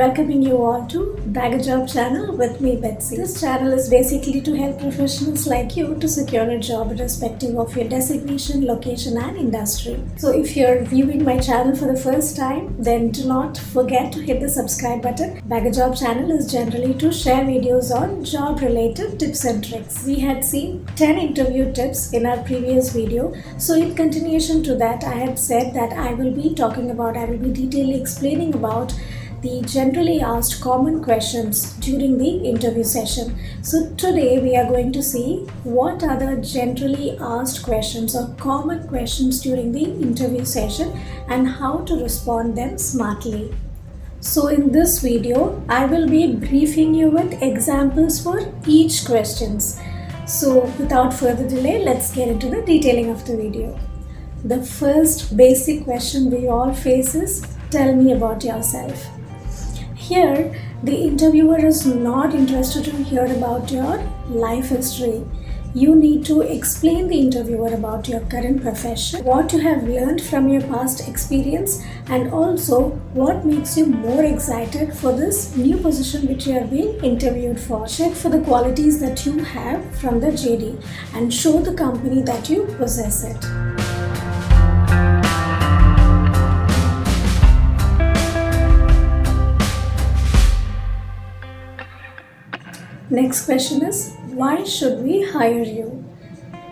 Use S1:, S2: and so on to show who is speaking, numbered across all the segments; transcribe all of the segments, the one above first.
S1: welcoming you all to Bag a Job channel with me, Betsy. This channel is basically to help professionals like you to secure a job irrespective of your designation, location and industry. So if you're viewing my channel for the first time, then do not forget to hit the subscribe button. Bag a Job channel is generally to share videos on job related tips and tricks. We had seen 10 interview tips in our previous video. So in continuation to that, I had said that I will be detailing explaining about the generally asked common questions during the interview session. So today we are going to see what are the generally asked questions or common questions during the interview session and how to respond them smartly. So in this video, I will be briefing you with examples for each questions. So without further delay, let's get into the detailing of the video. The first basic question we all face is, tell me about yourself. Here, the interviewer is not interested to hear about your life history. You need to explain the interviewer about your current profession, what you have learned from your past experience, and also what makes you more excited for this new position which you are being interviewed for. Check for the qualities that you have from the JD and show the company that you possess it. Next question is, why should we hire you?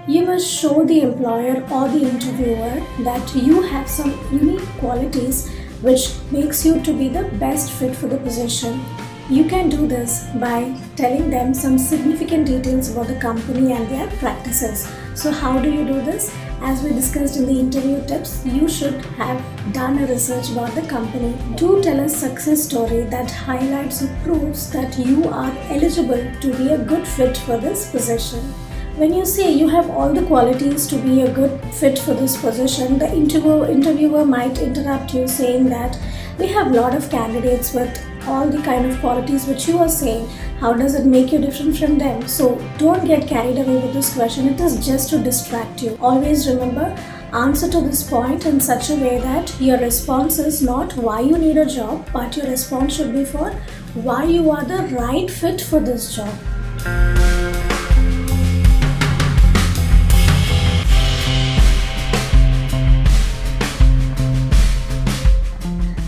S1: You must show the employer or the interviewer that you have some unique qualities which makes you to be the best fit for the position. You can do this by telling them some significant details about the company and their practices. So how do you do this? As we discussed in the interview tips, you should have done a research about the company. Do tell a success story that highlights or proves that you are eligible to be a good fit for this position. When you say you have all the qualities to be a good fit for this position, the interviewer might interrupt you saying that we have a lot of candidates with all the kind of qualities which you are saying. How does it make you different from them? So don't get carried away with this question. It is just to distract you. Always remember, answer to this point in such a way that your response is not why you need a job, but your response should be for why you are the right fit for this job.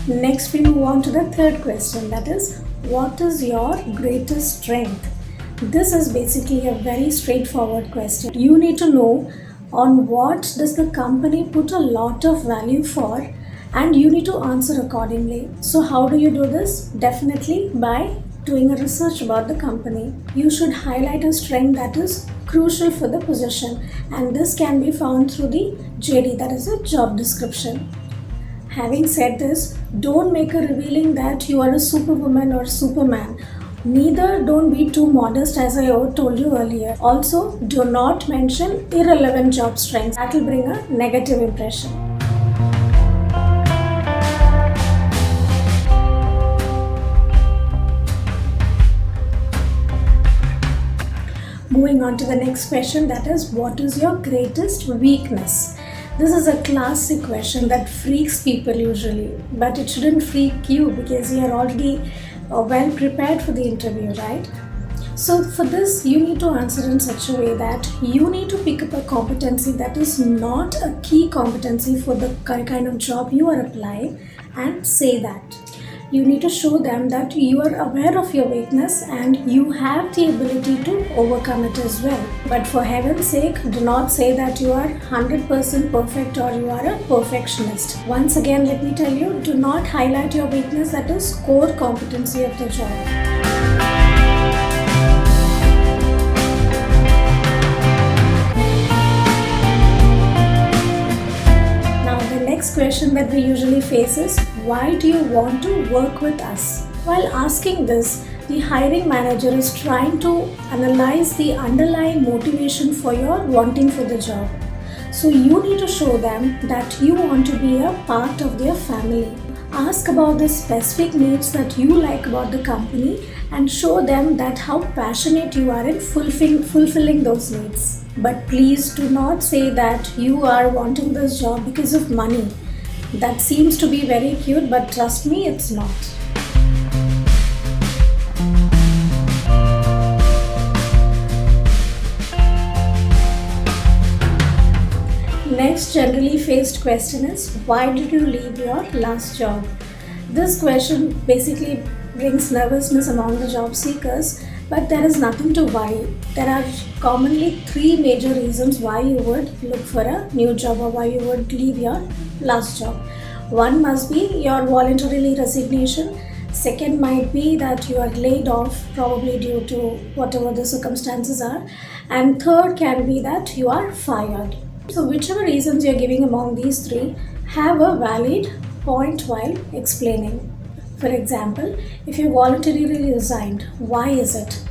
S1: Next, we move on to the third question, that is, what is your greatest strength? This is basically a very straightforward question. You need to know on what does the company put a lot of value for, and you need to answer accordingly. So how do you do this? Definitely by doing a research about the company. You should highlight a strength that is crucial for the position, and this can be found through the JD, that is a job description. Having said this, don't make a revealing that you are a superwoman or superman. Neither don't be too modest, as I told you earlier. Also, do not mention irrelevant job strengths. That will bring a negative impression. Moving on to the next question, that is, what is your greatest weakness? This is a classic question that freaks people usually, but it shouldn't freak you because you are already well prepared for the interview, right? So for this, you need to answer in such a way that you need to pick up a competency that is not a key competency for the kind of job you are applying and say that. You need to show them that you are aware of your weakness and you have the ability to overcome it as well. But for heaven's sake, do not say that you are 100% perfect or you are a perfectionist. Once again, let me tell you, do not highlight your weakness that is core competency of the job. Next question that we usually face is, why do you want to work with us? While asking this, the hiring manager is trying to analyze the underlying motivation for your wanting for the job. So you need to show them that you want to be a part of their family. Ask about the specific needs that you like about the company and show them that how passionate you are in fulfilling those needs. But please do not say that you are wanting this job because of money. That seems to be very cute, but trust me, it's not. Next generally faced question is, why did you leave your last job? This question basically brings nervousness among the job seekers, but there is nothing to worry. There are commonly three major reasons why you would look for a new job or why you would leave your last job. One must be your voluntarily resignation. Second might be that you are laid off, probably due to whatever the circumstances are. And third can be that you are fired. So whichever reasons you're giving among these three, have a valid point while explaining. For example, if you voluntarily resigned, why is it?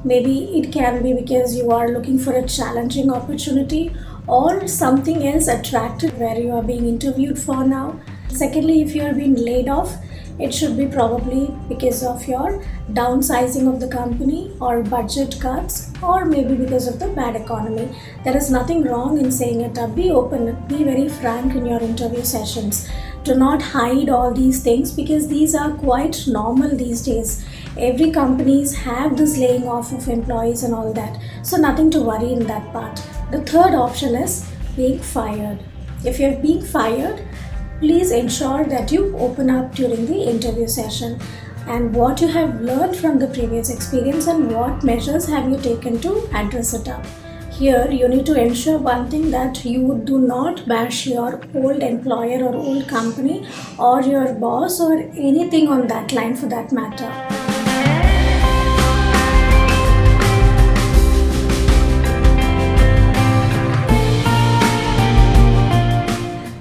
S1: Maybe it can be because you are looking for a challenging opportunity or something else attractive where you are being interviewed for now. Secondly, if you are being laid off, it should be probably because of your downsizing of the company or budget cuts, or maybe because of the bad economy. There is nothing wrong in saying it up. Be open, be very frank in your interview sessions. Do not hide all these things because these are quite normal these days. Every companies have this laying off of employees and all that. So nothing to worry in that part. The third option is being fired. If you're being fired, please ensure that you open up during the interview session and what you have learned from the previous experience and what measures have you taken to address it up. Here you need to ensure one thing, that you do not bash your old employer or old company or your boss or anything on that line for that matter.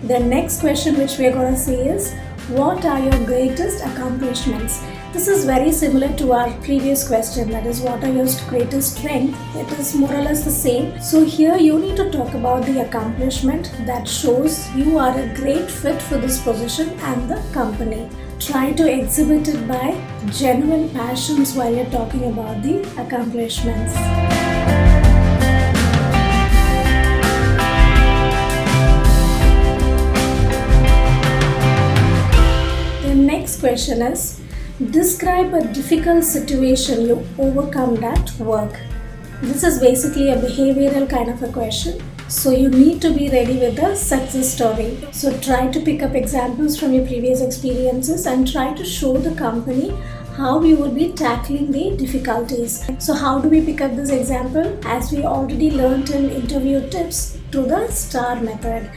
S1: The next question which we are going to see is, what are your greatest accomplishments? This is very similar to our previous question, that is, what are your greatest strengths? It is more or less the same. So here you need to talk about the accomplishment that shows you are a great fit for this position and the company. Try to exhibit it by genuine passions while you're talking about the accomplishments. Next question is, describe a difficult situation you overcome at work. This is basically a behavioral kind of a question. So you need to be ready with a success story. So try to pick up examples from your previous experiences and try to show the company how you will be tackling the difficulties. So how do we pick up this example? As we already learned in interview tips, through the STAR method.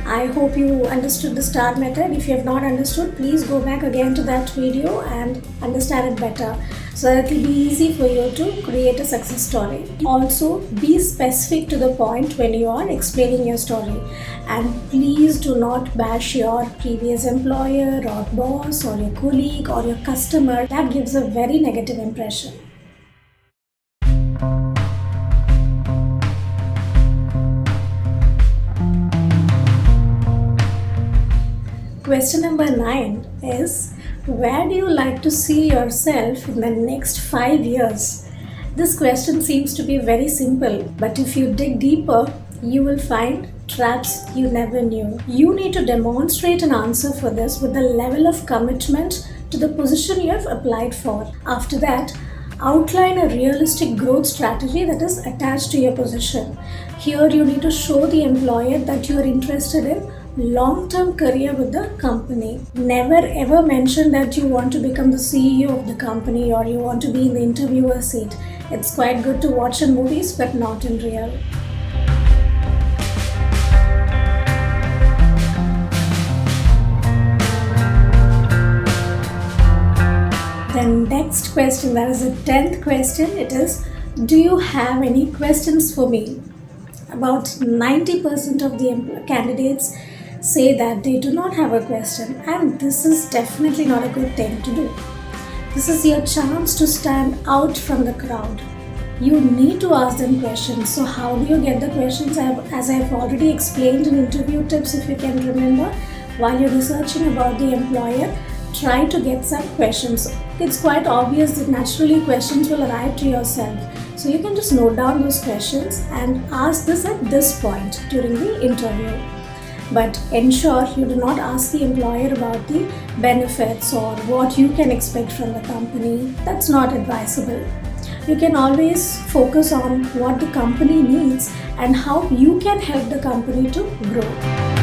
S1: I hope you understood the STAR method. If you have not understood, please go back again to that video and understand it better, so that it will be easy for you to create a success story. Also, be specific to the point when you are explaining your story, and please do not bash your previous employer or boss or your colleague or your customer. That gives a very negative impression. Question number 9 is, where do you like to see yourself in the next 5 years? This question seems to be very simple, but if you dig deeper, you will find traps you never knew. You need to demonstrate an answer for this with the level of commitment to the position you have applied for. After that, outline a realistic growth strategy that is attached to your position. Here you need to show the employer that you are interested in long-term career with the company. Never ever mention that you want to become the CEO of the company or you want to be in the interviewer seat. It's quite good to watch in movies, but not in real. The next question, that is the 10th question, it is, do you have any questions for me? About 90% of the candidates say that they do not have a question, and this is definitely not a good thing to do. This is your chance to stand out from the crowd. You need to ask them questions. So how do you get the questions? As I've already explained in interview tips, if you can remember, while you're researching about the employer, try to get some questions. It's quite obvious that naturally questions will arrive to yourself. So you can just note down those questions and ask this at this point during the interview. But ensure you do not ask the employer about the benefits or what you can expect from the company. That's not advisable. You can always focus on what the company needs and how you can help the company to grow.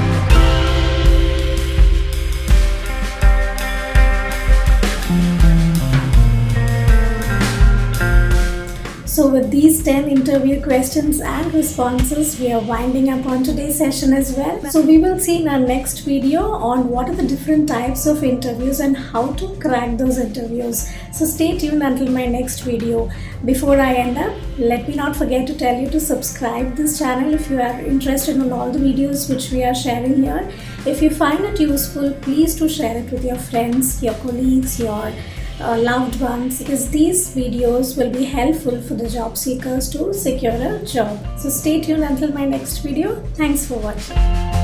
S1: So with these 10 interview questions and responses, we are winding up on today's session as well. So we will see in our next video on what are the different types of interviews and how to crack those interviews. So stay tuned until my next video. Before I end up, let me not forget to tell you to subscribe this channel if you are interested in all the videos which we are sharing here. If you find it useful, please do share it with your friends, your colleagues, your loved ones, because these videos will be helpful for the job seekers to secure a job. So stay tuned until my next video. Thanks for watching.